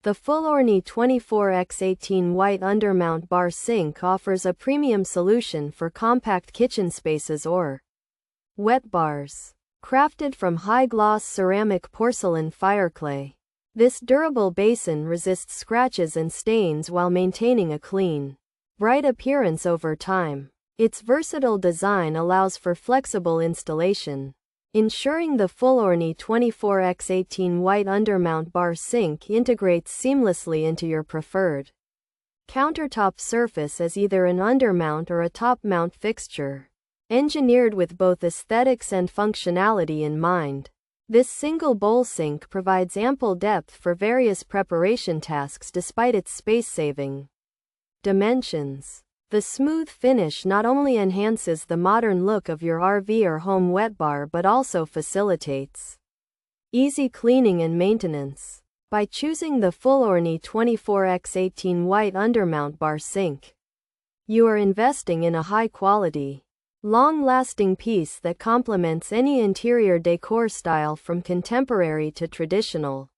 The Fulorni 24x18 White Undermount Bar Sink offers a premium solution for compact kitchen spaces or wet bars. Crafted from high-gloss ceramic porcelain fireclay, this durable basin resists scratches and stains while maintaining a clean, bright appearance over time. Its versatile design allows for flexible installation, ensuring the Fulorni 24x18 White Undermount Bar Sink integrates seamlessly into your preferred countertop surface as either an undermount or a top-mount fixture. Engineered with both aesthetics and functionality in mind, this single bowl sink provides ample depth for various preparation tasks despite its space-saving dimensions. The smooth finish not only enhances the modern look of your RV or home wet bar but also facilitates easy cleaning and maintenance. By choosing the Fulorni 24x18 White Undermount Bar Sink, you are investing in a high-quality, long-lasting piece that complements any interior decor style from contemporary to traditional.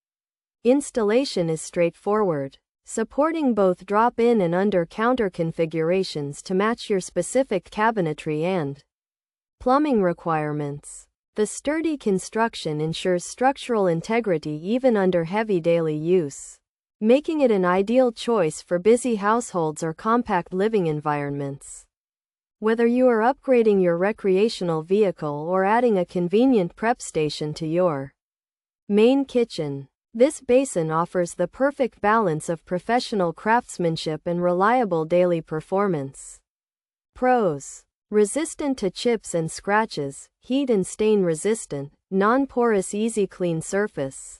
Installation is straightforward, supporting both drop-in and under-counter configurations to match your specific cabinetry and plumbing requirements. The sturdy construction ensures structural integrity even under heavy daily use, making it an ideal choice for busy households or compact living environments. Whether you are upgrading your recreational vehicle or adding a convenient prep station to your main kitchen, this basin offers the perfect balance of professional craftsmanship and reliable daily performance. Pros: resistant to chips and scratches, heat and stain resistant, non-porous easy clean surface.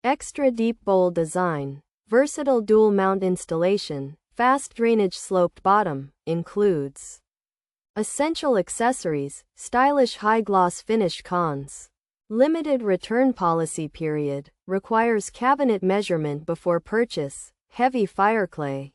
Extra deep bowl design, versatile dual mount installation, fast drainage sloped bottom, includes essential accessories, stylish high-gloss finish. Cons: limited return policy period, requires cabinet measurement before purchase, heavy fireclay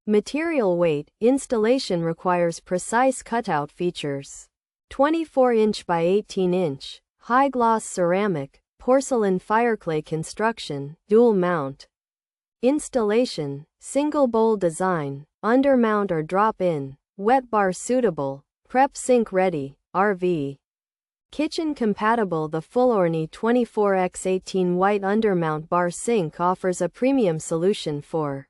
material weight, installation requires precise cutout features. 24-inch by 18-inch, high-gloss ceramic, porcelain fireclay construction, dual mount. Installation, single bowl design, undermount or drop-in, wet bar suitable, prep sink ready, RV. Kitchen compatible. The Fulorni 24x18 White Undermount Bar Sink offers a premium solution for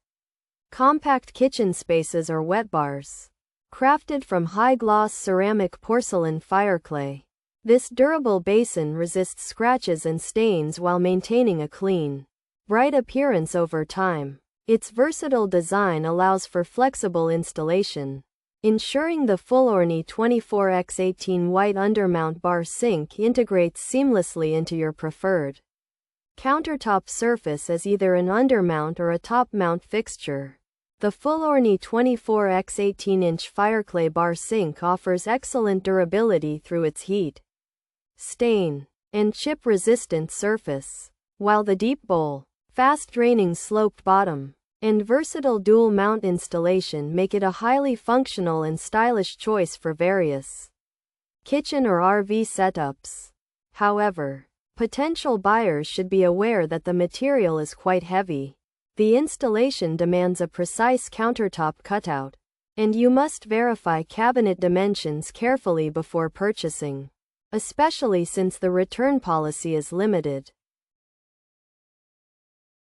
compact kitchen spaces or wet bars. Crafted from high-gloss ceramic porcelain fireclay, this durable basin resists scratches and stains while maintaining a clean, bright appearance over time. Its versatile design allows for flexible installation, ensuring the Fulorni 24x18 White Undermount Bar Sink integrates seamlessly into your preferred countertop surface as either an undermount or a top-mount fixture. The Fulorni 24x18-inch fireclay bar sink offers excellent durability through its heat, stain, and chip-resistant surface, while the deep bowl, fast-draining sloped bottom, and versatile dual-mount installation make it a highly functional and stylish choice for various kitchen or RV setups. However, potential buyers should be aware that the material is quite heavy. The installation demands a precise countertop cutout, and you must verify cabinet dimensions carefully before purchasing, especially since the return policy is limited.